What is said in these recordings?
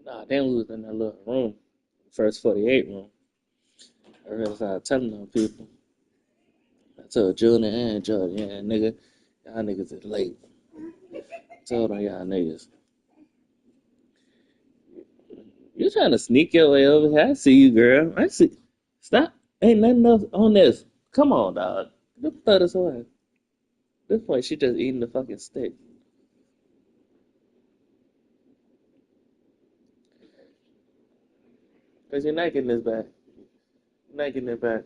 Nah, then we was in that little room, first 48 room. I really started telling them people. I told Junior and Jordan, yeah, nigga, y'all niggas is late. Told them y'all niggas. You trying to sneak your way over here? I see you, girl. I see. Stop. Ain't nothing else on this. Come on, dog. Don't throw this away. At this point, she just eating the fucking stick. Cause you're not getting this back. You're not getting it back.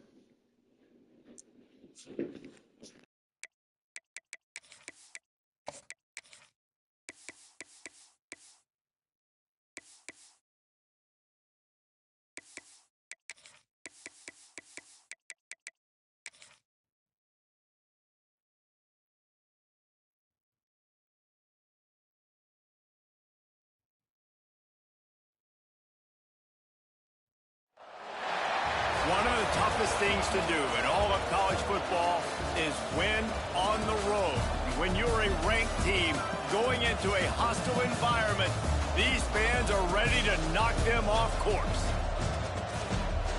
One of the toughest things to do in all of college football is win on the road. When you're a ranked team going into a hostile environment, these fans are ready to knock them off course.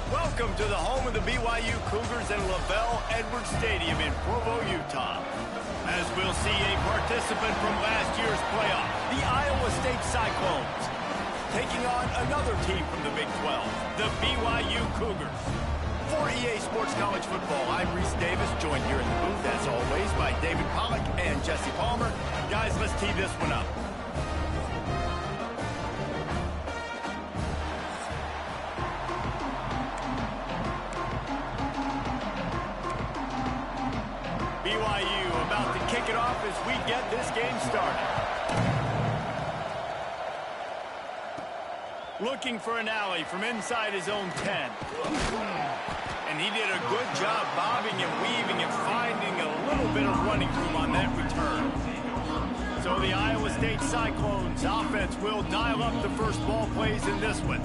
Welcome to the home of the BYU Cougars in LaVell Edwards Stadium in Provo, Utah. As we'll see a participant from last year's playoff, the Iowa State Cyclones, taking on another team from the Big 12, the BYU Cougars. For EA Sports College Football, I'm Reese Davis, joined here in the booth, as always, by David Pollack and Jesse Palmer. Guys, let's tee this one up. BYU about to kick it off as we get this game started. Looking for an alley from inside his own 10. And he did a good job bobbing and weaving and finding a little bit of running room on that return. So the Iowa State Cyclones offense will dial up the first ball plays in this one.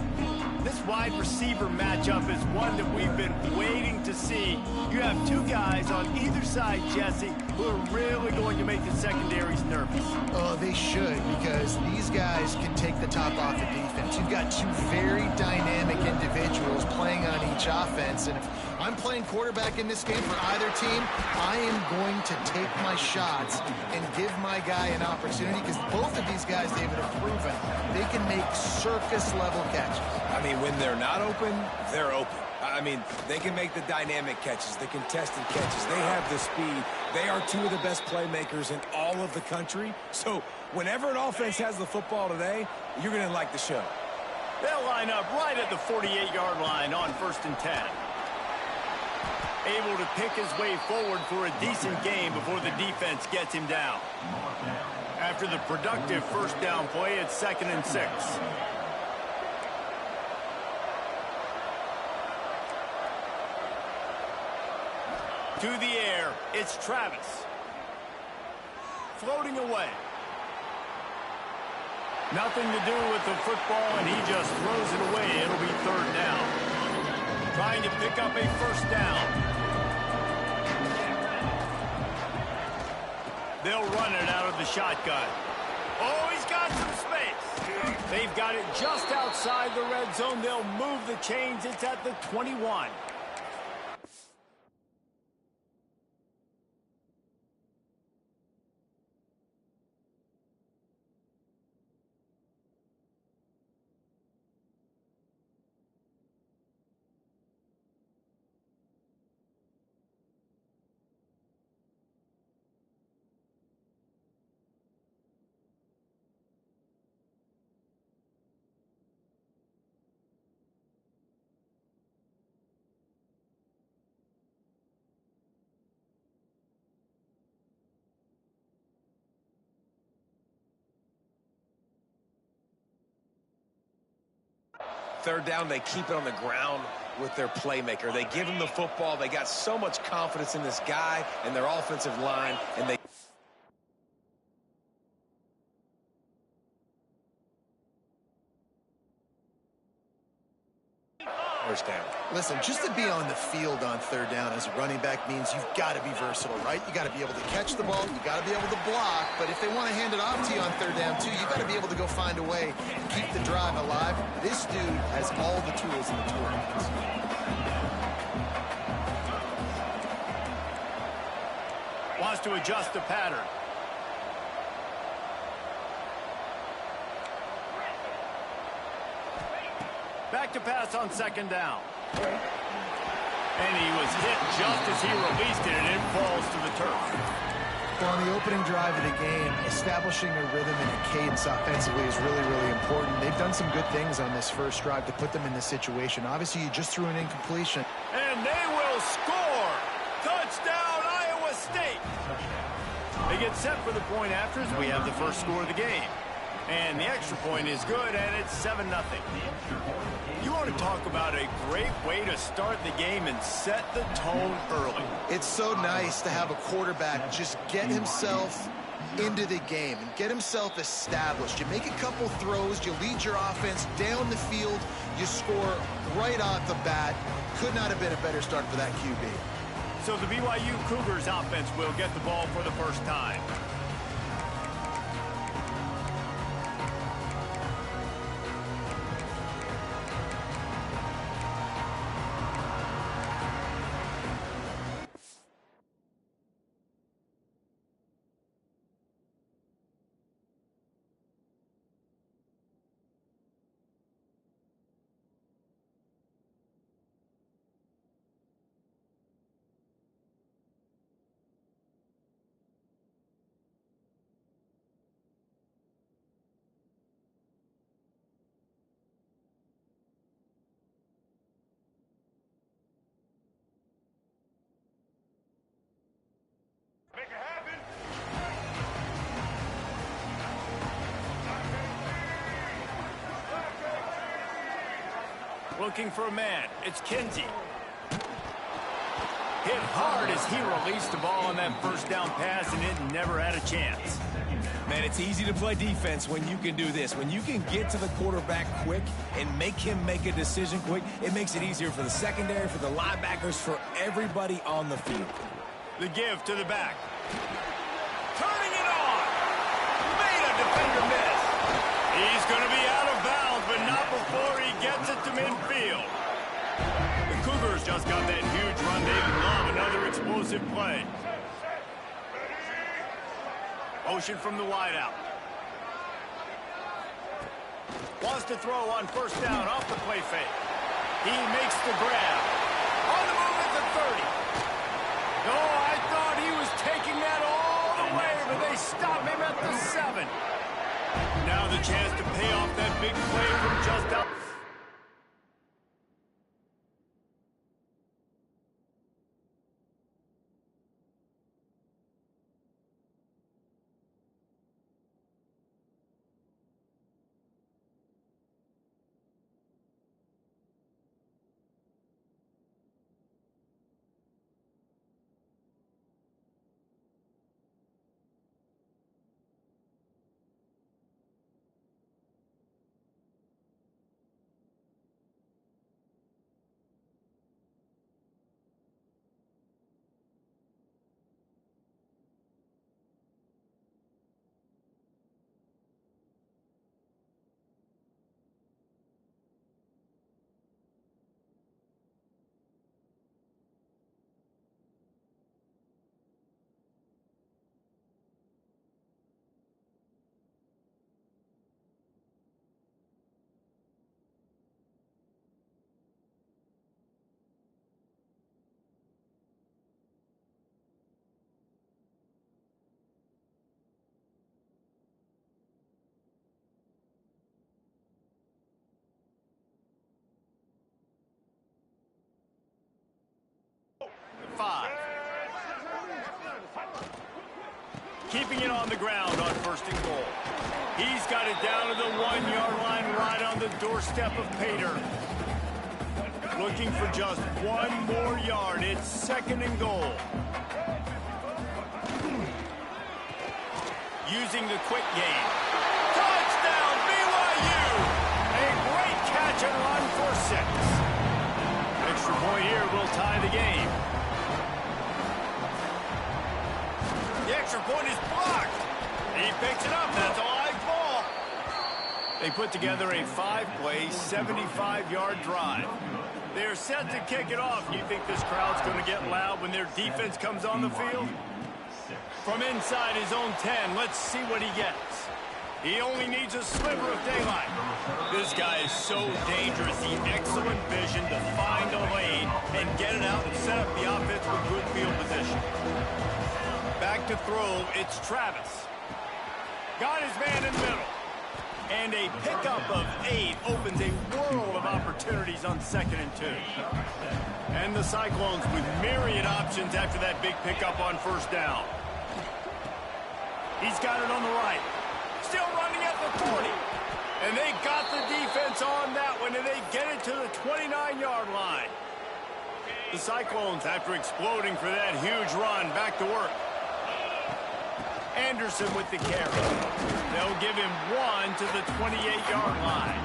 This wide receiver matchup is one that we've been waiting to see. You have two guys on either side, Jesse, who are really going to make the secondaries nervous. Oh, they should, because these guys can take the top off the defense. You've got two very dynamic individuals playing on each offense, and if I'm playing quarterback in this game for either team, I am going to take my shots and give my guy an opportunity, because both of these guys, David, have proven they can make circus-level catches. I mean, when they're not open, they're open. I mean, they can make the dynamic catches, the contested catches. They have the speed. They are two of the best playmakers in all of the country. So whenever an offense has the football today, you're going to like the show. They'll line up right at the 48-yard line on 1st and 10. Able to pick his way forward for a decent game before the defense gets him down. After the productive first down play, it's 2nd and 6. To the air, it's Travis. Floating away. Nothing to do with the football, and he just throws it away. It'll be 3rd down. Trying to pick up a first down. They'll run it out of the shotgun. Oh, he's got some space. They've got it just outside the red zone. They'll move the chains. It's at the 21. Third down, they keep it on the ground with their playmaker. They give him the football. They got so much confidence in this guy and their offensive line, and they... First down. Listen, just to be on the field on third down as a running back means you've got to be versatile, right? You got to be able to catch the ball, you got to be able to block, but if they want to hand it off to you on third down too, you got to be able to go find a way to keep the drive alive. This dude has all the tools in the toolbox. Wants to adjust the pattern. Back to pass on second down. And he was hit just as he released it, and it falls to the turf. Well, on the opening drive of the game, establishing a rhythm and a cadence offensively is really, really important. They've done some good things on this first drive to put them in this situation. Obviously, you just threw an incompletion. And they will score! Touchdown, Iowa State! They get set for the point after as we have the first score of the game. And the extra point is good, and it's 7-0. You want to talk about a great way to start the game and set the tone early. It's so nice to have a quarterback just get himself into the game and get himself established. You make a couple throws, you lead your offense down the field, you score right off the bat. Could not have been a better start for that QB. So the BYU Cougars offense will get the ball for the first time. Looking for a man. It's Kinsey. Hit hard as he released the ball on that first down pass, and it never had a chance. Man, it's easy to play defense when you can do this. When you can get to the quarterback quick and make him make a decision quick, it makes it easier for the secondary, for the linebackers, for everybody on the field. The give to the back. Turning it on. Made a defender miss. He's going to be out of bounds, but not before he gets it to midfield. The Cougars just got that huge run. They love another explosive play. Motion from the wideout. Wants to throw on first down off the play fake. He makes the grab. On the move at the 30. Oh, I thought he was taking that all the way, but they stop him at the 7. Now the chance to pay off that big play from just out. Keeping it on the ground on first and goal. He's got it down to the 1-yard line right on the doorstep of Pater. Looking for just one more yard. It's second and goal. Using the quick game. Touchdown, BYU! A great catch and run for 6. extra point here will tie the game. The extra point is blocked. He picks it up. That's a live ball. They put together a 5-play, 75-yard drive. They're set to kick it off. You think this crowd's going to get loud when their defense comes on the field? From inside his own 10, let's see what he gets. He only needs a sliver of daylight. This guy is so dangerous. The excellent vision to find a lane and get it out and set up the offense with good field position. Back to throw, it's Travis. Got his man in the middle. And a pickup of 8 opens a world of opportunities on 2nd and 2. And the Cyclones with myriad options after that big pickup on 1st down. He's got it on the right. Still running at the 40. And they got the defense on that one, and they get it to the 29-yard line. The Cyclones, after exploding for that huge run, back to work. Anderson with the carry. They'll give him 1 to the 28-yard line.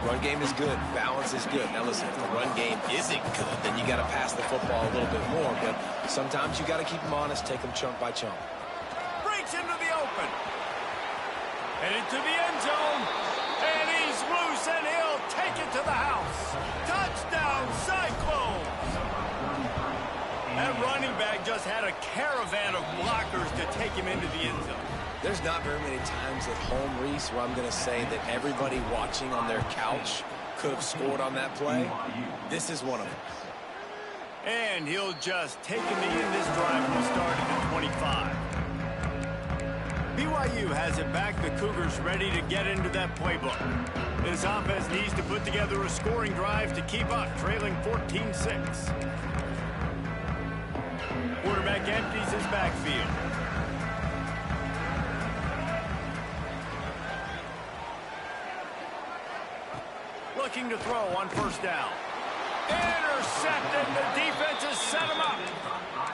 Run game is good. Balance is good. Now listen, if the run game isn't good, then you got to pass the football a little bit more. But sometimes you got to keep them honest, take them chunk by chunk. Breaks into the open. Headed to the end zone. And he's loose, and he'll take it to the house. Touchdown, Cyclones. That running back just had a caravan of blockers to take him into the end zone. There's not very many times at home, Reese, where I'm going to say that everybody watching on their couch could have scored on that play. This is one of them. And he'll just take in the end. This drive will start at the 25. BYU has it back. The Cougars ready to get into that playbook. This offense needs to put together a scoring drive to keep up, trailing 14-6. Quarterback empties his backfield. Looking to throw on 1st down. Intercepted. The defense has set him up.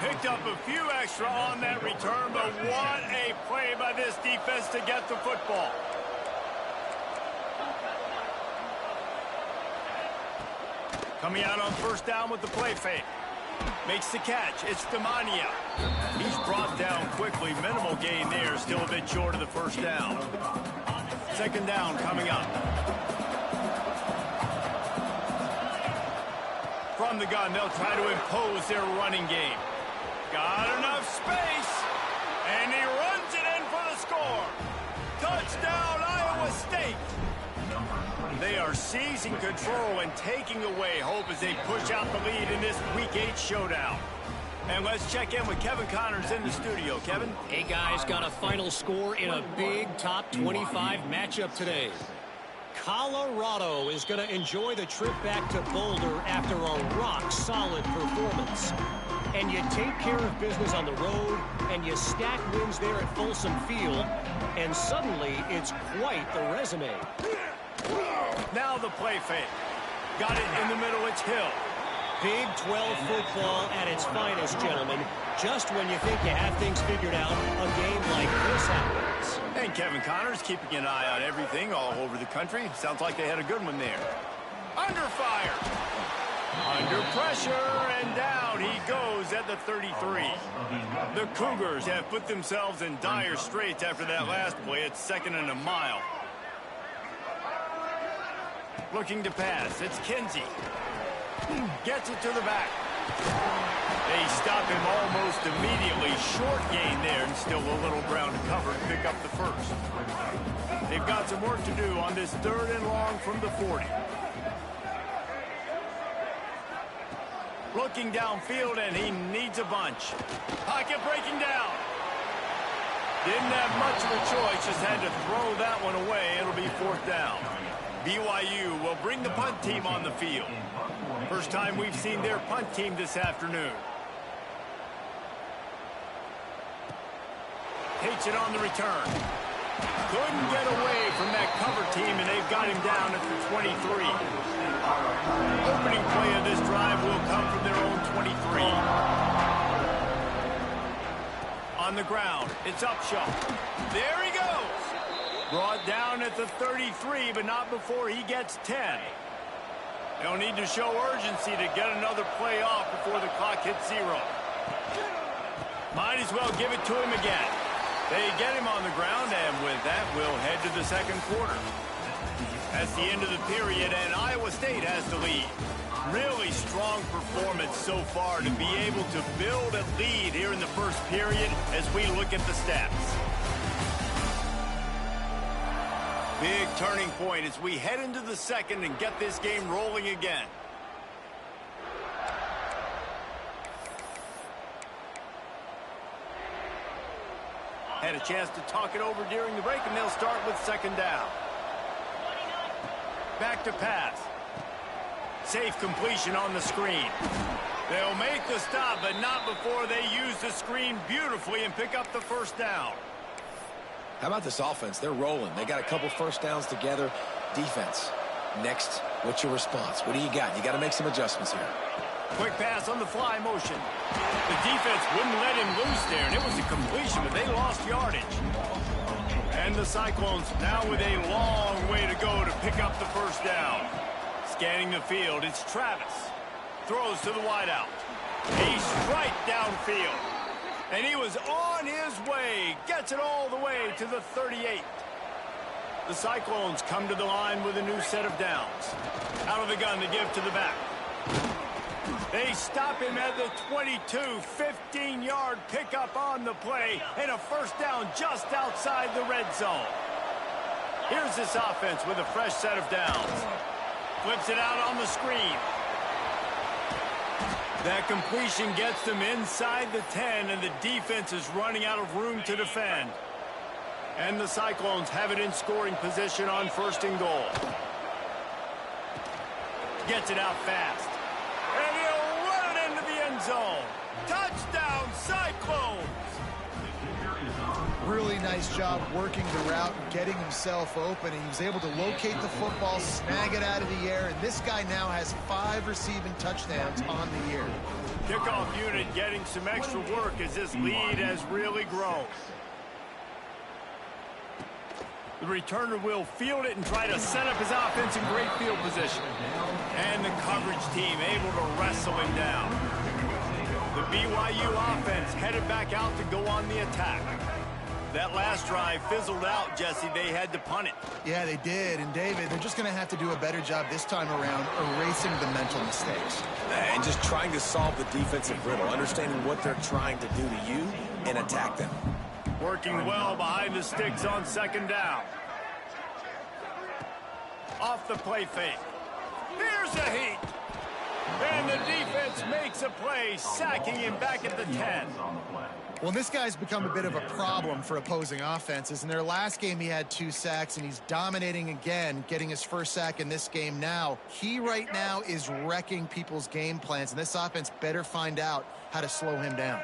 Picked up a few extra on that return, but what a play by this defense to get the football. Coming out on 1st down with the play fake. Makes the catch. It's Demania. He's brought down quickly. Minimal gain there. Still a bit short of the 1st down. 2nd down coming up. From the gun, they'll try to impose their running game. Got enough space. And he runs it in for the score. Touchdown, Iowa State. They are seizing control and taking away hope as they push out the lead in this Week 8 showdown. And let's check in with Kevin Connors in the studio. Kevin? Hey, guys, got a final score in a big top 25 matchup today. Colorado is going to enjoy the trip back to Boulder after a rock-solid performance. And you take care of business on the road, and you stack wins there at Folsom Field, and suddenly it's quite the resume. Now the play fake. Got it in the middle. It's Hill. Big 12 football at its finest, gentlemen. Just when you think you have things figured out, a game like this happens. And Kevin Connors keeping an eye on everything all over the country. Sounds like they had a good one there. Under fire. Under pressure, and down he goes at the 33. The Cougars have put themselves in dire straits after that last play. It's 2nd and a mile. Looking to pass. It's Kinsey. Gets it to the back. They stop him almost immediately. Short gain there, and still a little ground to cover to pick up the 1st. They've got some work to do on this 3rd and long from the 40. Looking downfield, and he needs a bunch. Pocket breaking down. Didn't have much of a choice, just had to throw that one away. It'll be 4th down. BYU will bring the punt team on the field. First time we've seen their punt team this afternoon. Takes it on the return. Couldn't get away from that cover team, and they've got him down at the 23. Opening play of this drive will come from their own 23. On the ground, it's Upshaw. There he goes. Brought down at the 33, but not before he gets 10. They'll need to show urgency to get another play off before the clock hits 0. Might as well give it to him again. They get him on the ground, and with that, we'll head to the second quarter. That's the end of the period, and Iowa State has the lead. Really strong performance so far to be able to build a lead here in the first period as we look at the stats. Big turning point as we head into the second and get this game rolling again. Had a chance to talk it over during the break, and they'll start with second down. Back to pass. Safe completion on the screen. They'll make the stop, but not before they use the screen beautifully and pick up the first down. How about this offense? They're rolling. They got a couple first downs together. Defense. Next, what's your response? What do you got? You got to make some adjustments here. Quick pass on the fly motion. The defense wouldn't let him loose there, and it was a completion, but they lost yardage. And the Cyclones now with a long way to go to pick up the first down. Scanning the field, it's Travis. Throws to the wideout. A strike downfield. And he was on his way. Gets it all the way to the 38. The Cyclones come to the line with a new set of downs. Out of the gun to give to the back. They stop him at the 22, 15-yard pickup on the play, and a first down just outside the red zone. Here's this offense with a fresh set of downs. Flips it out on the screen. That completion gets them inside the 10, and the defense is running out of room to defend. And the Cyclones have it in scoring position on first and goal. Gets it out fast. And he'll run it into the end zone. Touchdown, Cyclones! Really nice job working the route and getting himself open. And he was able to locate the football, snag it out of the air, and this guy now has 5 receiving touchdowns on the year. Kickoff unit getting some extra work as this lead has really grown. The returner will field it and try to set up his offense in great field position. And the coverage team able to wrestle him down. The BYU offense headed back out to go on the attack. That last drive fizzled out, Jesse. They had to punt it. Yeah, they did. And, David, they're just going to have to do a better job this time around erasing the mental mistakes. And just trying to solve the defensive riddle, understanding what they're trying to do to you and attack them. Working well behind the sticks on second down. Off the play fake. Here's a heat. And the defense makes a play, sacking him back at the 10. Well, this guy's become a bit of a problem for opposing offenses. In their last game, he had 2 sacks, and he's dominating again, getting his first sack in this game now. He right now is wrecking people's game plans, and this offense better find out how to slow him down.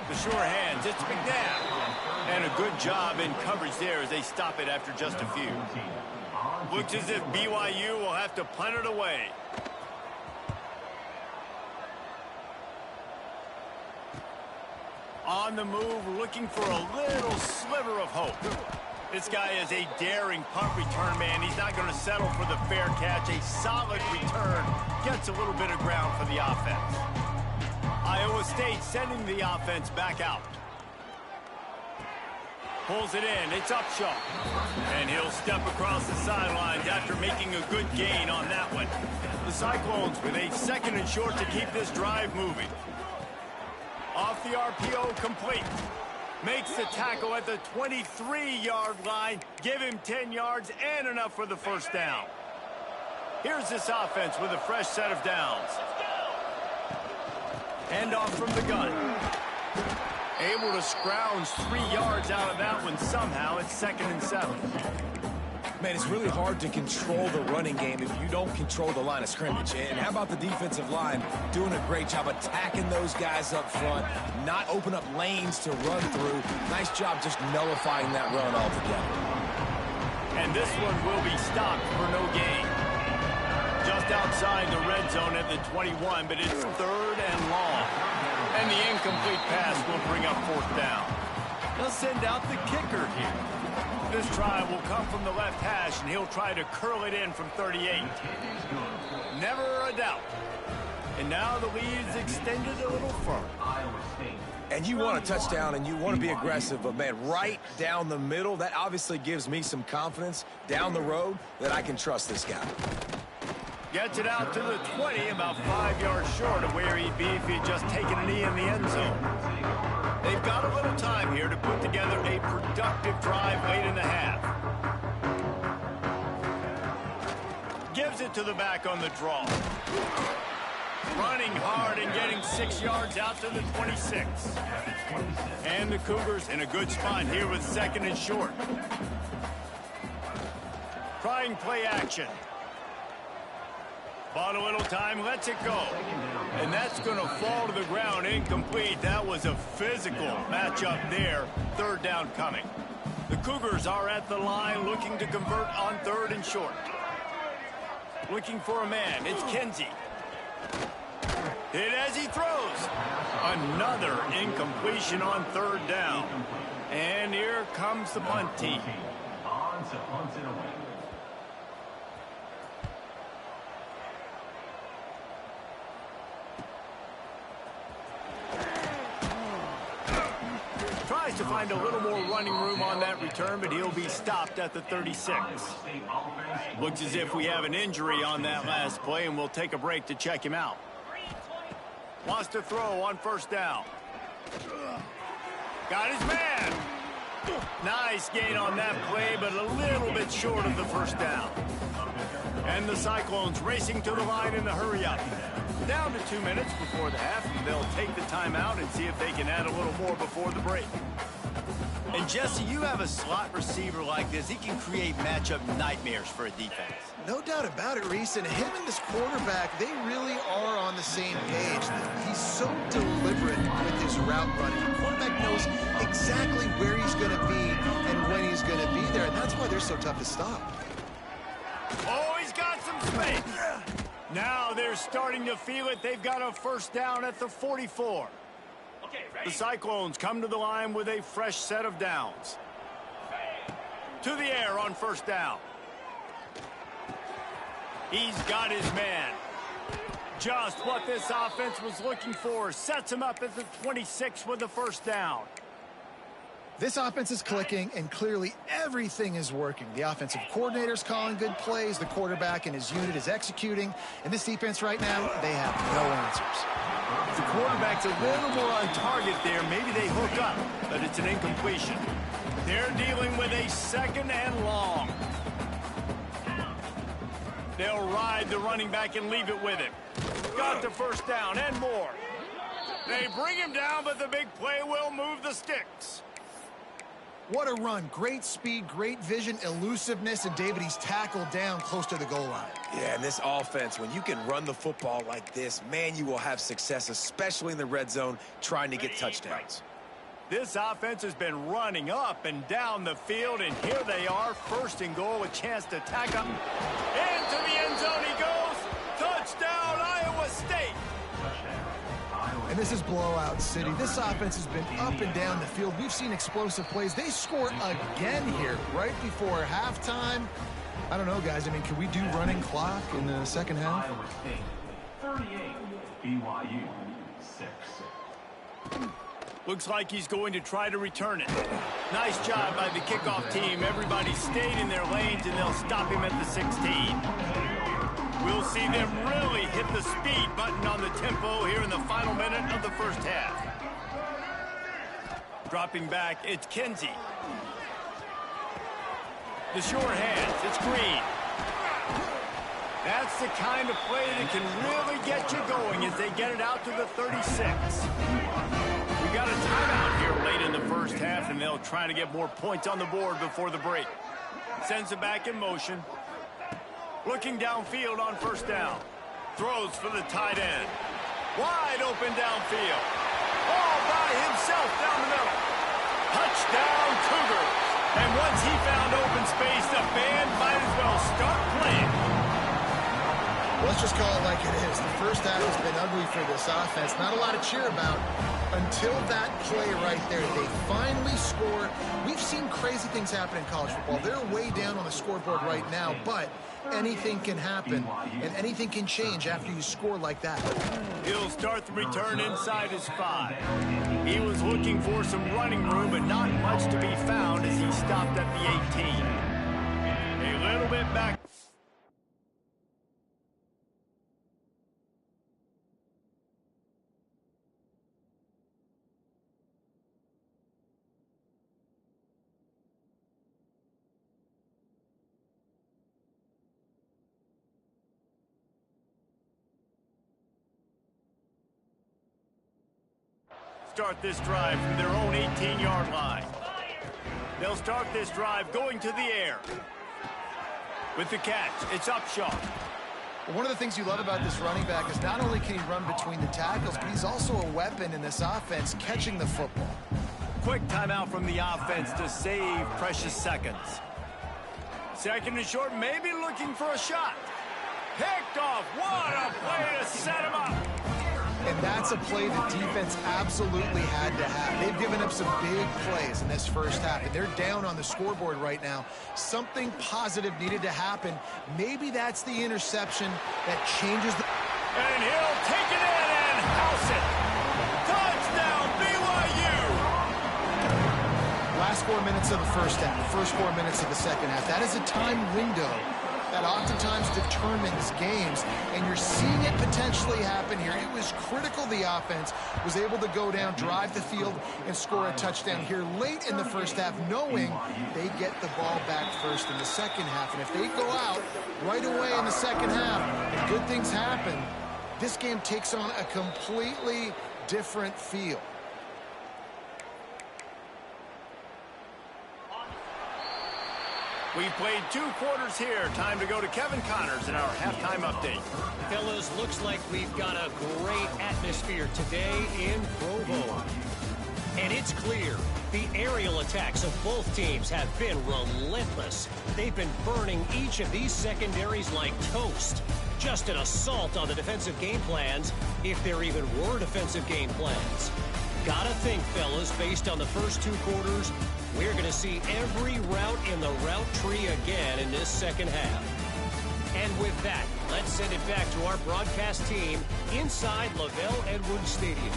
The sure hands, it's McNabb. And a good job in coverage there as they stop it after just a few. Looks as if BYU will have to punt it away. On the move, looking for a little sliver of hope. This guy is a daring punt return man. He's not going to settle for the fair catch. A solid return. Gets a little bit of ground for the offense. Iowa State sending the offense back out. Pulls it in. It's Upshaw. And he'll step across the sidelines after making a good gain on that one. The Cyclones with a second and short to keep this drive moving. Off the RPO, complete. Makes the tackle at the 23-yard line. Give him 10 yards and enough for the first down. Here's this offense with a fresh set of downs. Hand off from the gun. Able to scrounge 3 yards out of that one somehow. It's 2nd and 7. Man, it's really hard to control the running game if you don't control the line of scrimmage. And how about the defensive line doing a great job attacking those guys up front, not open up lanes to run through. Nice job just nullifying that run altogether. And this one will be stopped for no gain. Just outside the red zone at the 21, but it's 3rd and long. And the incomplete pass will bring up 4th down. They'll send out the kicker here. This try will come from the left hash, and he'll try to curl it in from 38. Never a doubt. And now the lead is extended a little further. And you want a touchdown, and you want to be aggressive, but, man, right down the middle, that obviously gives me some confidence down the road that I can trust this guy. Gets it out to the 20, about 5 yards short of where he'd be if he'd just taken a knee in the end zone. They've got a little time here to put together a productive drive late in the half. Gives it to the back on the draw. Running hard and getting 6 yards out to the 26. And the Cougars in a good spot here with 2nd and short. Trying play action. Bought a little time, lets it go. And that's going to fall to the ground, incomplete. That was a physical matchup there. 3rd down coming. The Cougars are at the line looking to convert on 3rd and short. Looking for a man. It's Kinsey. Hit as he throws. Another incompletion on 3rd down. And here comes the punt team. Tries to find a little more running room on that return, but he'll be stopped at the 36. Looks as if we have an injury on that last play, and we'll take a break to check him out. Wants to throw on 1st down. Got his man. Nice gain on that play, but a little bit short of the 1st down. And the Cyclones racing to the line in the hurry-up. Down to 2 minutes before the half. They'll take the timeout and see if they can add a little more before the break. And Jesse, you have a slot receiver like this. He can create matchup nightmares for a defense. No doubt about it, Reese. And him and this quarterback, they really are on the same page. He's so deliberate with his route running. The quarterback knows exactly where he's going to be and when he's going to be there. And that's why they're so tough to stop. Oh, he's got some space. Now they're starting to feel it. They've got a 1st down at the 44. The Cyclones come to the line with a fresh set of downs. To the air on 1st down. He's got his man. Just what this offense was looking for. Sets him up at the 26 with the 1st down. This offense is clicking, and clearly everything is working. The offensive coordinator's calling good plays. The quarterback and his unit is executing. And this defense right now, they have no answers. The quarterback's a little more on target there. Maybe they hook up, but it's an incompletion. They're dealing with a 2nd and long. They'll ride the running back and leave it with him. Got the 1st down and more. They bring him down, but the big play will move the sticks. What a run. Great speed, great vision, elusiveness, and David, he's tackled down close to the goal line. Yeah, and this offense, when you can run the football like this, man, you will have success, especially in the red zone, trying to get touchdowns. This offense has been running up and down the field, and here they are, 1st and goal, a chance to tack up. Into the end zone he goes. Touchdown, Iowa State. And this is blowout city. This offense has been up and down the field. We've seen explosive plays. They score again here right before halftime. I don't know, guys. I mean, can we do running clock in the 2nd half? Iowa State 38, BYU 6. Looks like he's going to try to return it. Nice job by the kickoff team. Everybody stayed in their lanes, and they'll stop him at the 16. We'll see them really hit the speed button on the tempo here in the final minute of the 1st half. Dropping back, it's Kinsey. The short hands, it's Green. That's the kind of play that can really get you going as they get it out to the 36. We got a timeout here late in the 1st half, and they'll try to get more points on the board before the break. Sends it back in motion. Looking downfield on 1st down. Throws for the tight end. Wide open downfield. All by himself down the middle. Touchdown Cougars. And once he found open space, the band might as well start playing. Let's just call it like it is. The first half has been ugly for this offense. Not a lot to cheer about until that play right there. They finally score. We've seen crazy things happen in college football. They're way down on the scoreboard right now, but anything can happen, and anything can change after you score like that. He'll start the return inside his 5. He was looking for some running room, but not much to be found as he stopped at the 18. A little bit back. Start this drive from their own 18-yard line. They'll start this drive going to the air. With the catch, it's Upshaw. Well, one of the things you love about this running back is not only can he run between the tackles, but he's also a weapon in this offense catching the football. Quick timeout from the offense to save precious seconds. Second and short, maybe looking for a shot. Picked off. What a play to set him up. And that's a play the defense absolutely had to have. They've given up some big plays in this first half, and they're down on the scoreboard right now. Something positive needed to happen. Maybe that's the interception that changes the... And he'll take it in and house it. Touchdown, BYU! Last 4 minutes of the first half, first 4 minutes of the second half. That is a time window that oftentimes determines games, and you're seeing it potentially happen here. It was critical the offense was able to go down, drive the field, and score a touchdown here late in the first half, knowing they get the ball back first in the second half. And if they go out right away in the second half and good things happen, this game takes on a completely different feel. We've played 2 quarters here. Time to go to Kevin Connors in our halftime update. Fellas, looks like we've got a great atmosphere today in Provo. And it's clear, the aerial attacks of both teams have been relentless. They've been burning each of these secondaries like toast. Just an assault on the defensive game plans, if there even were defensive game plans. Gotta think, fellas, based on the first 2 quarters, we're going to see every route in the route tree again in this second half. And with that, let's send it back to our broadcast team inside Lavelle Edwards Stadium.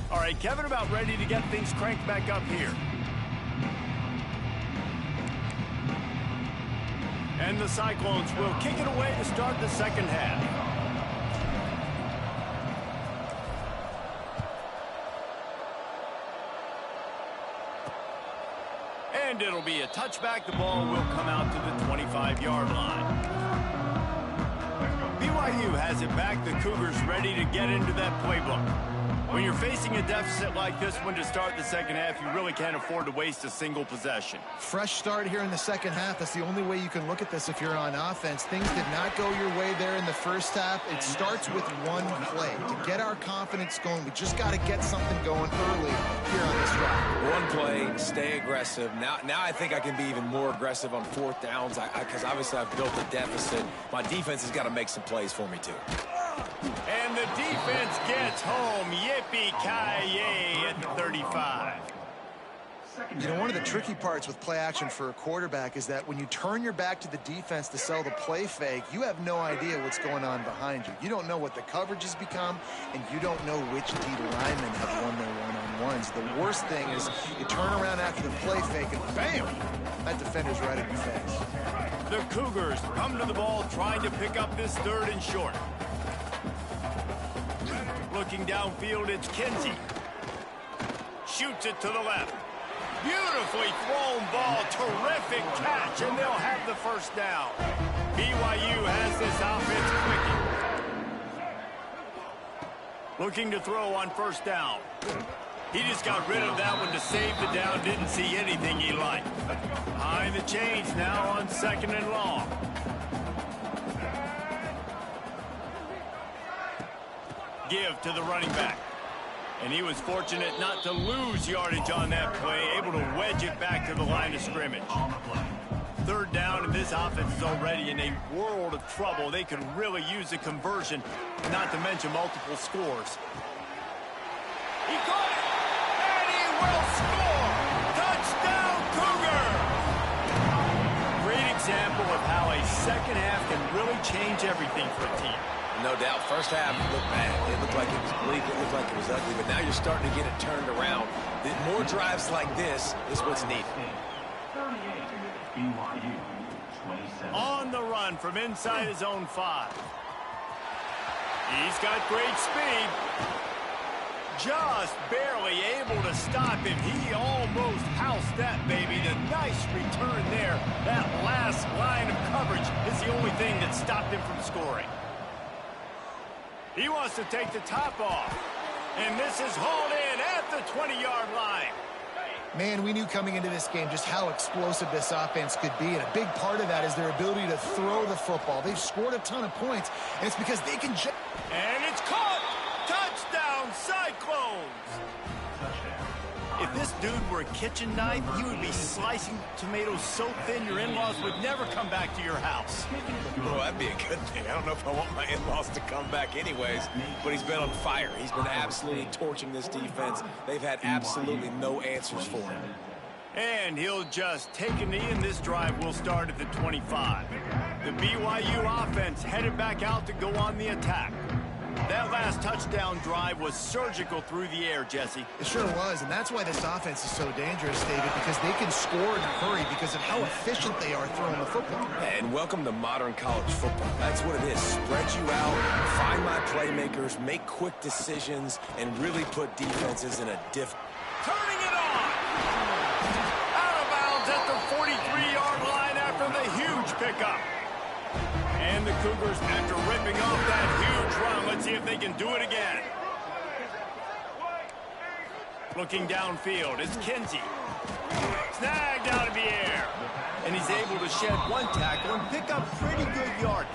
All right, Kevin, about ready to get things cranked back up here. And the Cyclones will kick it away to start the second half. And it'll be a touchback. The ball will come out to the 25-yard line. BYU has it back. The Cougars ready to get into that playbook. When you're facing a deficit like this one to start the second half, you really can't afford to waste a single possession. Fresh start here in the second half. That's the only way you can look at this if you're on offense. Things did not go your way there in the first half. It starts with one play. To get our confidence going, we just got to get something going early here on this drive. One play, stay aggressive. Now I think I can be even more aggressive on 4th downs because obviously I've built a deficit. My defense has got to make some plays for me too. And the defense gets home. Yippee-ki-yay at the 35. You know, one of the tricky parts with play action for a quarterback is that when you turn your back to the defense to sell the play fake, you have no idea what's going on behind you. You don't know what the coverage has become, and you don't know which D linemen have won their one-on-ones. The worst thing is you turn around after the play fake, and bam, that defender's right in your face. The Cougars come to the ball trying to pick up this 3rd and short. Looking downfield, it's Kinsey. Shoots it to the left. Beautifully thrown ball. Terrific catch, and they'll have the first down. BYU has this offense clicking. Looking to throw on first down. He just got rid of that one to save the down. Didn't see anything he liked. Behind the chains now on 2nd and long. Give to the running back. And he was fortunate not to lose yardage on that play, able to wedge it back to the line of scrimmage. Third down, and this offense is already in a world of trouble. They could really use a conversion, not to mention multiple scores. He caught it, and he will score! Touchdown, Cougar! Great example of how a second half can really change everything for a team. No doubt, first half looked bad. It looked like it was bleak. It looked like it was ugly. But now you're starting to get it turned around. More drives like this is what's needed. 38, BYU, 27. On the run from inside his own 5. He's got great speed. Just barely able to stop him. He almost housed that baby. The nice return there. That last line of coverage is the only thing that stopped him from scoring. He wants to take the top off. And this is hauled in at the 20-yard line. Man, we knew coming into this game just how explosive this offense could be, and a big part of that is their ability to throw the football. They've scored a ton of points, and it's because they can just... And it's caught! Touchdown, Cyclones! If this dude were a kitchen knife, he would be slicing tomatoes so thin your in-laws would never come back to your house. Well, that'd be a good thing. I don't know if I want my in-laws to come back anyways, but he's been on fire. He's been absolutely torching this defense. They've had absolutely no answers for him. And he'll just take a knee, and this drive will start at the 25. The BYU offense headed back out to go on the attack. That last touchdown drive was surgical through the air, Jesse. It sure was, and that's why this offense is so dangerous, David, because they can score in a hurry because of how efficient they are throwing the football. And welcome to modern college football. That's what it is. Spread you out, find my playmakers, make quick decisions, and really put defenses in a Turning it on! Out of bounds at the 43-yard line after the huge pickup. And the Cougars, after ripping off that huge run, let's see if they can do it again. Looking downfield is Kinsey. Snagged out of the air. And he's able to shed one tackle and pick up pretty good yardage.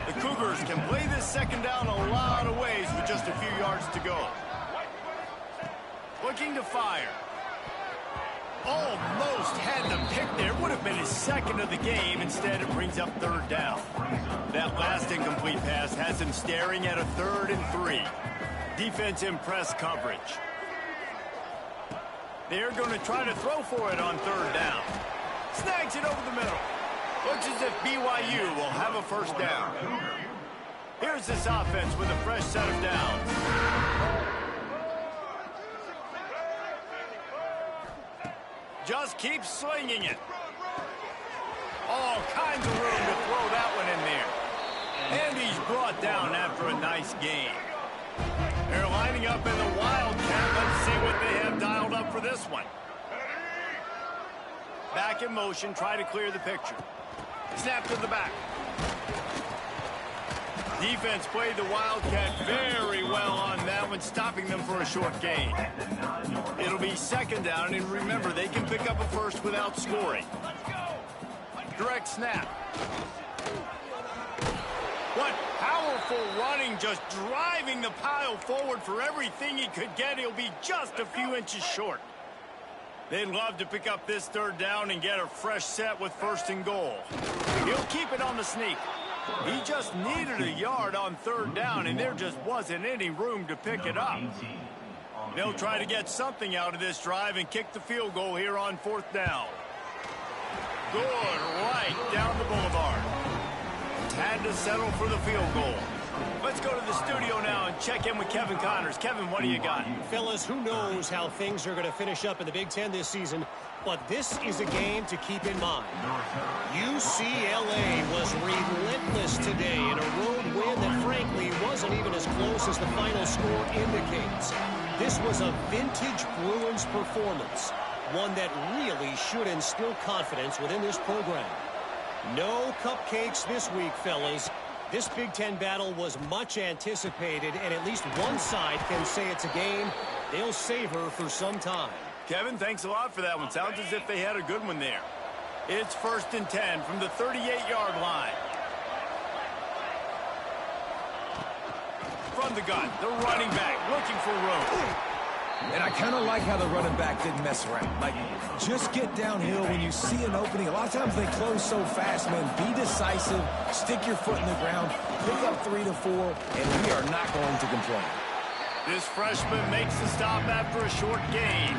The Cougars can play this second down a lot of ways with just a few yards to go. Looking to fire. Almost had the pick there. Would have been his second of the game. Instead, it brings up third down. That last incomplete pass has him staring at a 3rd and 3. Defense in press coverage. They're going to try to throw for it on 3rd down. Snags it over the middle. Looks as if BYU will have a first down. Here's this offense with a fresh set of downs. Just keep slinging it. All kinds of room to throw that one in there. And he's brought down after a nice game. They're lining up in the Wildcat. Let's see what they have dialed up for this one. Back in motion, try to clear the picture. Snap to the back. Defense played the Wildcat very well on that one, stopping them for a short gain. It'll be second down, and remember, they can pick up a first without scoring. Direct snap. What powerful running, just driving the pile forward for everything he could get. He'll be just a few inches short. They'd love to pick up this 3rd down and get a fresh set with 1st and goal. He'll keep it on the sneak. He just needed a yard on 3rd down, and there just wasn't any room to pick it up. They'll try to get something out of this drive and kick the field goal here on 4th down. Good right down the boulevard. Had to settle for the field goal. Let's go to the studio now and check in with Kevin Connors. Kevin, what do you got? Fellas, who knows how things are going to finish up in the Big Ten this season, but this is a game to keep in mind. UCLA was relentless today in a road win that frankly wasn't even as close as the final score indicates. This was a vintage Bruins performance, one that really should instill confidence within this program. No cupcakes this week, fellas. This Big Ten battle was much anticipated, and at least one side can say it's a game they'll savor for some time. Kevin, thanks a lot for that one. Sounds as if they had a good one there. It's 1st and 10 from the 38-yard line. from the gun. The running back looking for room. And I kind of like how the running back didn't mess around. Like, just get downhill when you see an opening. A lot of times they close so fast, man. Be decisive, stick your foot in the ground, pick up 3 to 4, and we are not going to complain. This freshman makes the stop after a short gain.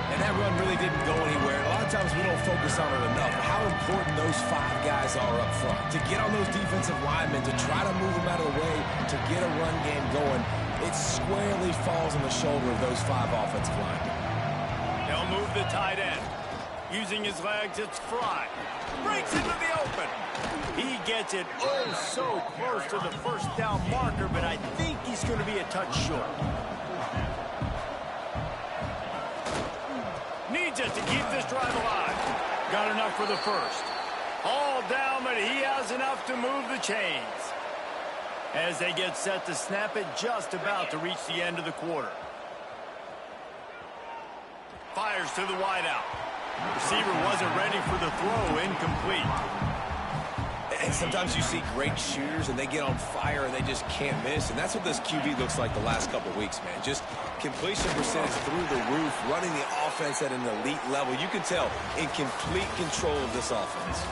And that run really didn't go anywhere. A lot of times we don't focus on it enough. How important those 5 guys are up front. To get on those defensive linemen, to try to move them out of the way, to get a run game going, it squarely falls on the shoulder of those 5 offensive linemen. They'll move the tight end. Using his legs, it's Fry. Breaks into the open. He gets it oh so close to the first down marker, but I think he's going to be a touch short. Needs it to keep this drive alive. Got enough for the first. All down, but he has enough to move the chains. As they get set to snap it, just about to reach the end of the quarter. Fires to the wideout. Receiver wasn't ready for the throw, incomplete. And sometimes you see great shooters and they get on fire and they just can't miss. And that's what this QB looks like the last couple of weeks, man. Just completion percentage through the roof, running the offense at an elite level. You can tell in complete control of this offense.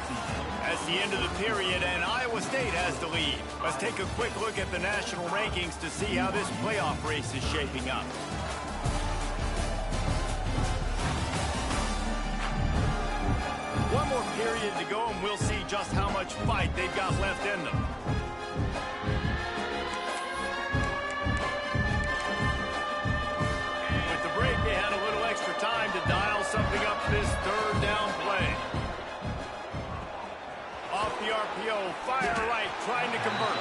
That's the end of the period, and Iowa State has the lead. Let's take a quick look at the national rankings to see how this playoff race is shaping up. One more period to go, and we'll see just how much fight they've got left in them. With the break, they had a little extra time to dial something up for this third down play. Off the RPO, fire right, trying to convert.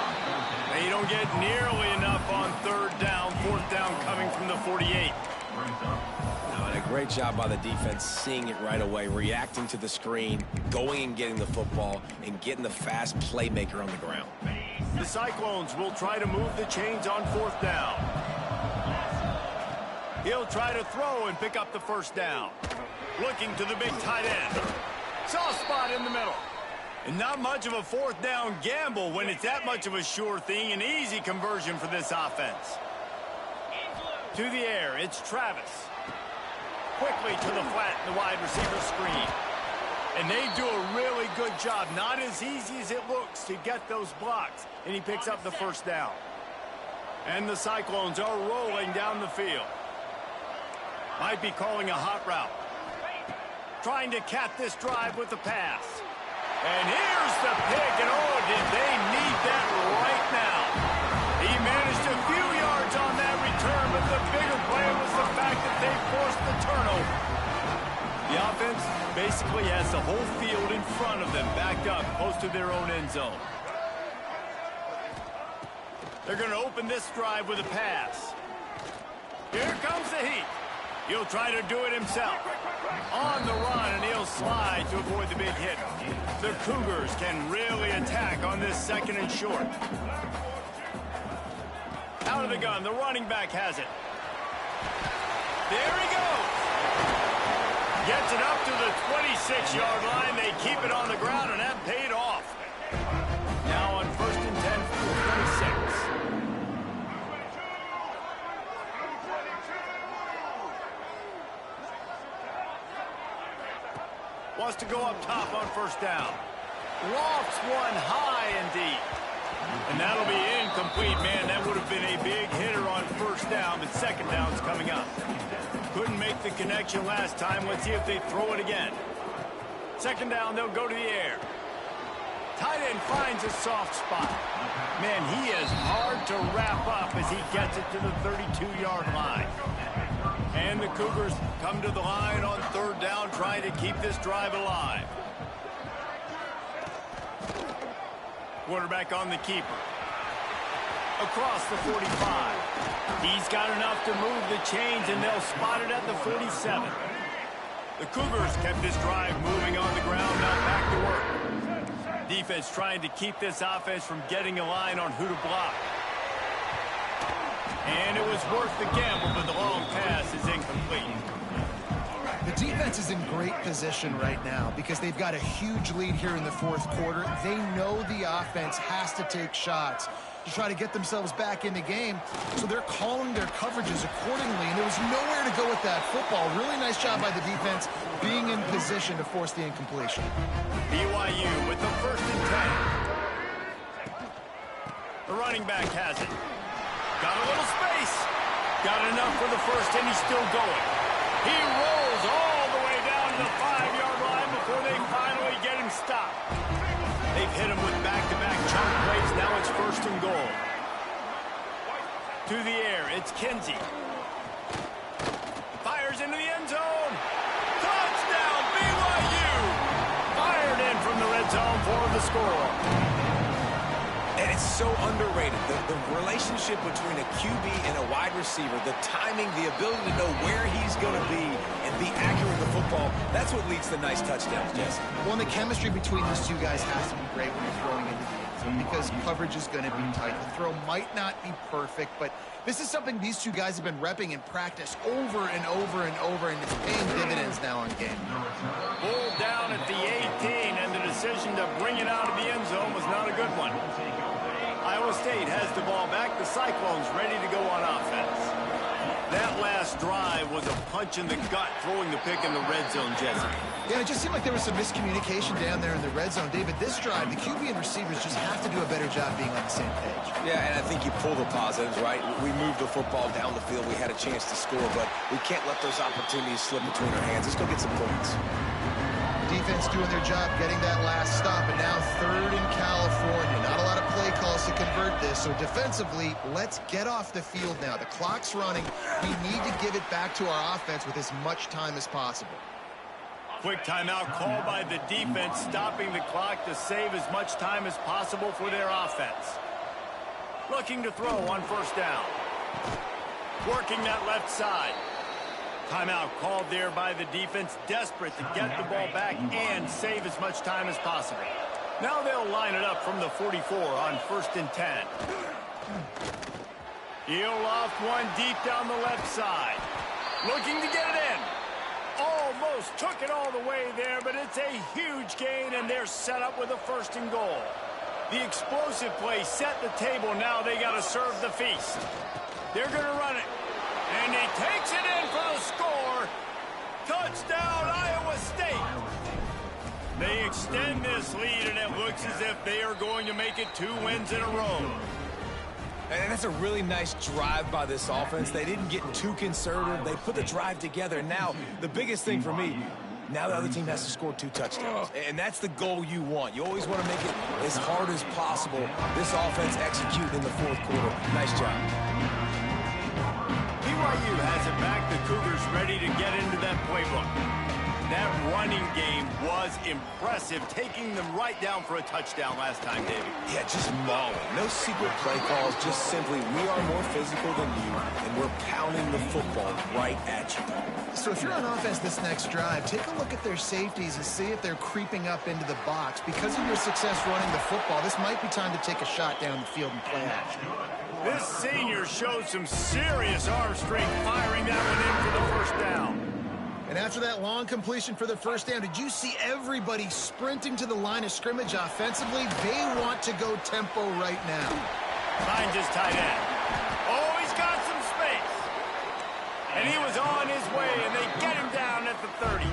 They don't get nearly enough on third down, fourth down coming from the 48. And a great job by the defense, seeing it right away, reacting to the screen, going and getting the football, and getting the fast playmaker on the ground. The Cyclones will try to move the chains on fourth down. He'll try to throw and pick up the first down. Looking to the big tight end. Soft spot in the middle. And not much of a fourth down gamble when it's that much of a sure thing. An easy conversion for this offense. To the air, it's Travis. Quickly to the flat in the wide receiver screen. And they do a really good job. Not as easy as it looks to get those blocks. And he picks up the first down. And the Cyclones are rolling down the field. Might be calling a hot route. Trying to cap this drive with the pass. And here's the pick, and oh, did they need that right now. He managed a few yards on that return, but the bigger play was the fact that they forced the turnover. The offense basically has the whole field in front of them, backed up close to their own end zone. They're going to open this drive with a pass. Here comes the heat. He'll try to do it himself. On the run, and he'll slide to avoid the big hit. The Cougars can really attack on this second and short. Out of the gun, the running back has it. There he goes. Gets it up to the 26-yard line. They keep it on the ground, and that paid off. Now on first and 10 from the 26. Wants to go up top on first down. Lofts one high and deep. And that'll be incomplete, man. That would have been a big hitter on first down, but second down's coming up. Couldn't make the connection last time. Let's see if they throw it again. Second down, they'll go to the air. Tight end finds a soft spot. Man, he is hard to wrap up as he gets it to the 32-yard line. And the Cougars come to the line on third down, trying to keep this drive alive. Quarterback on the keeper. Across the 45. He's got enough to move the chains, and they'll spot it at the 47. The Cougars kept this drive moving on the ground, now back to work. Defense trying to keep this offense from getting a line on who to block. And it was worth the gamble, but the long pass is incomplete. The defense is in great position right now because they've got a huge lead here in the fourth quarter. They know the offense has to take shots to try to get themselves back in the game, so they're calling their coverages accordingly, and there was nowhere to go with that football. Really nice job by the defense being in position to force the incompletion. BYU with the 1st and 10. The running back has it. Got a little space. Got enough for the first, and he's still going. He rolls all the way down to the 5-yard line before they finally get him stopped. They've hit him with back-to-back chunk plays. Now it's 1st and goal. To the air, it's Kinsey. Fires into the end zone. Touchdown, BYU! Fired in from the red zone for the score. And it's so underrated. The relationship between a QB and a wide receiver, the timing, the ability to know where he's going to be and be accurate with the football, that's what leads to nice touchdowns, Jesse. Well, and the chemistry between these two guys has to be great when you're throwing into the end zone because coverage is going to be tight. The throw might not be perfect, but this is something these two guys have been repping in practice over and over and over, and it's paying dividends now on game. Pulled down at the 18, and the decision to bring it out of the end zone was not a good one. Iowa State has the ball back. The Cyclones ready to go on offense. That last drive was a punch in the gut, throwing the pick in the red zone, Jesse. Yeah, it just seemed like there was some miscommunication down there in the red zone. David, this drive, the QB and receivers just have to do a better job being on the same page. Yeah, and I think you pull the positives, right? We moved the football down the field. We had a chance to score, but we can't let those opportunities slip between our hands. Let's go get some points. Defense doing their job, getting that last stop, and now 3rd in California. Not a lot of play calls to convert this, so defensively, let's get off the field now. The clock's running. We need to give it back to our offense with as much time as possible. Quick timeout called by the defense, stopping the clock to save as much time as possible for their offense. Looking to throw on 1st down. Working that left side. Timeout called there by the defense, desperate to get the ball back and save as much time as possible. Now they'll line it up from the 44 on 1st and 10. He'll loft one deep down the left side. Looking to get it in. Almost took it all the way there, but it's a huge gain, and they're set up with a 1st and goal. The explosive play set the table. Now they got to serve the feast. They're going to run it. And he takes it in for the score. Touchdown, Iowa State. They extend this lead, and it looks as if they are going to make it 2 wins in a row. And that's a really nice drive by this offense. They didn't get too conservative. They put the drive together. Now, the biggest thing for me, now the other team has to score 2 touchdowns. And that's the goal you want. You always want to make it as hard as possible. This offense execute in the 4th quarter. Nice job. BYU has it back. The Cougars ready to get into that playbook. That running game was impressive, taking them right down for a touchdown last time, David. Yeah, just mauling. No secret play calls, just simply we are more physical than you, and we're pounding the football right at you. So if you're on offense this next drive, take a look at their safeties and see if they're creeping up into the box. Because of your success running the football, this might be time to take a shot down the field and play action. This senior showed some serious arm strength, firing that one in for the 1st down. And after that long completion for the 1st down, did you see everybody sprinting to the line of scrimmage offensively? They want to go tempo right now. Finds his tight end. Oh, he's got some space. And he was on his way, and they get him down at the 30.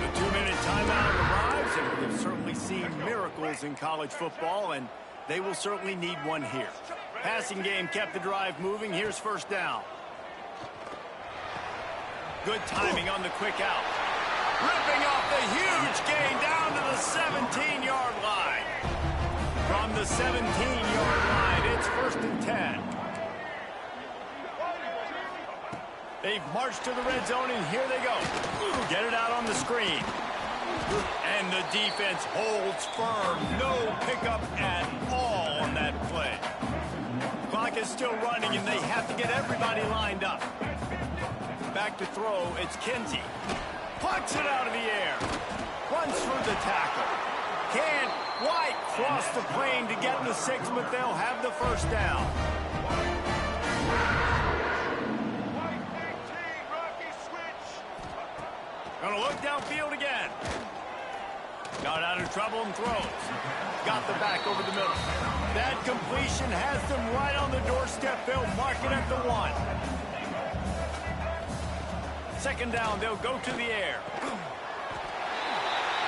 The 2-minute timeout arrives, and we've certainly seen miracles in college football, and they will certainly need one here. Passing game kept the drive moving. Here's 1st down. Good timing on the quick out. Ripping off the huge gain down to the 17-yard line. From the 17-yard line, it's 1st and 10. They've marched to the red zone, and here they go. Get it out on the screen. And the defense holds firm. No pickup at all on that play. Clock is still running, and they have to get everybody lined up. Back to throw, it's Kinsey. Plucks it out of the air. Runs through the tackle. Can't quite cross the plane to get the 6, but they'll have the 1st down. Gonna look downfield again. Got out of trouble and throws. Got the back over the middle. That completion has them right on the doorstep. They'll mark it at the 1. Second down, they'll go to the air.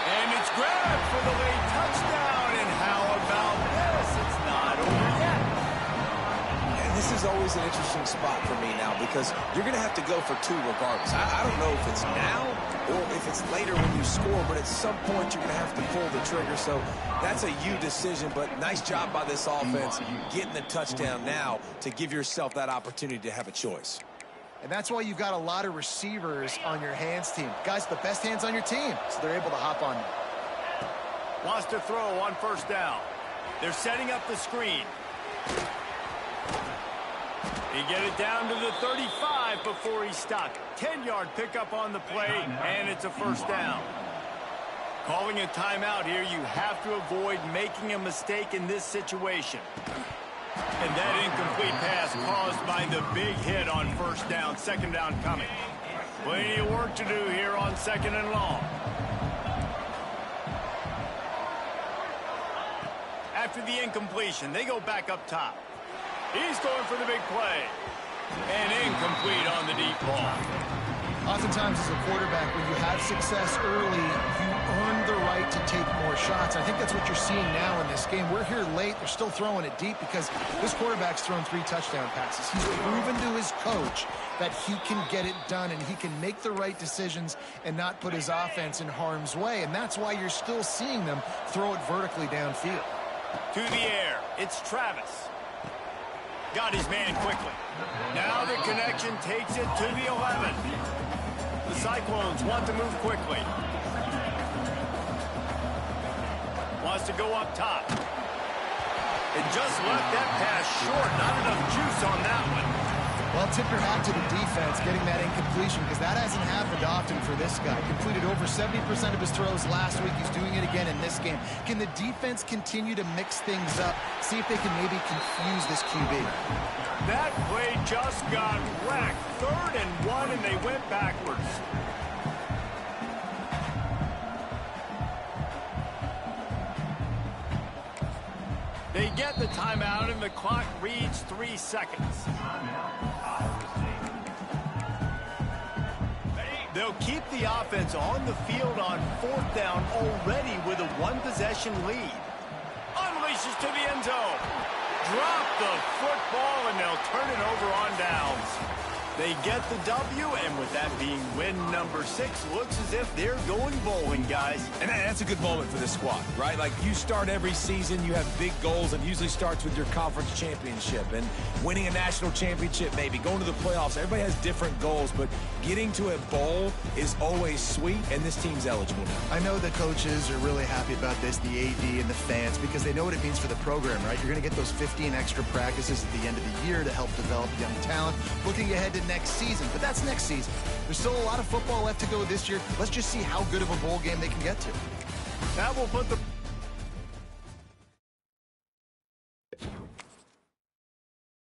And it's grabbed for the late touchdown. And how about this? It's not over yet. And this is always an interesting spot for me now because you're going to have to go for 2 regardless. I don't know if it's now or if it's later when you score, but at some point you're going to have to pull the trigger. So that's a you decision, but nice job by this offense getting the touchdown now to give yourself that opportunity to have a choice. And that's why you've got a lot of receivers on your hands team. Guys, the best hands on your team, so they're able to hop on you. Wants to throw on first down. They're setting up the screen. He get it down to the 35 before he stopped. 10-yard pickup on the play, and it's a first down. Calling a timeout here, you have to avoid making a mistake in this situation. And that incomplete pass caused by the big hit on first down. Second down coming. Plenty of work to do here on second and long. After the incompletion, they go back up top. He's going for the big play. And incomplete on the deep ball. Oftentimes as a quarterback, when you have success early, you earn the right to take more shots. I think that's what you're seeing now in this game. We're here late. They're still throwing it deep because this quarterback's thrown 3 touchdown passes. He's proven to his coach that he can get it done and he can make the right decisions and not put his offense in harm's way. And that's why you're still seeing them throw it vertically downfield. To the air, it's Travis. Got his man quickly. Now the connection takes it to the 11. The Cyclones want to move quickly. Wants to go up top. And just left that pass short. Not enough juice on that one. Well, tip your hat to the defense getting that incompletion because that hasn't happened often for this guy. Completed over 70% of his throws last week. He's doing it again in this game. Can the defense continue to mix things up? See if they can maybe confuse this QB. That play just got whacked. 3rd and 1, and they went backwards. They get the timeout, and the clock reads 3 seconds. They'll keep the offense on the field on 4th down already with a 1-possession lead. Unleashes to the end zone. Drop the football, and they'll turn it over on downs. They get the W, and with that being win number 6, looks as if they're going bowling, guys. And that's a good moment for this squad, right? Like, you start every season, you have big goals, and usually starts with your conference championship and winning a national championship, maybe going to the playoffs. Everybody has different goals, but getting to a bowl is always sweet, and this team's eligible now. I know the coaches are really happy about this, the AD and the fans, because they know what it means for the program, right? You're going to get those 15 extra practices at the end of the year to help develop young talent. Looking ahead to next season, but that's next season. There's still a lot of football left to go this year. Let's just see how good of a bowl game they can get to. That will put the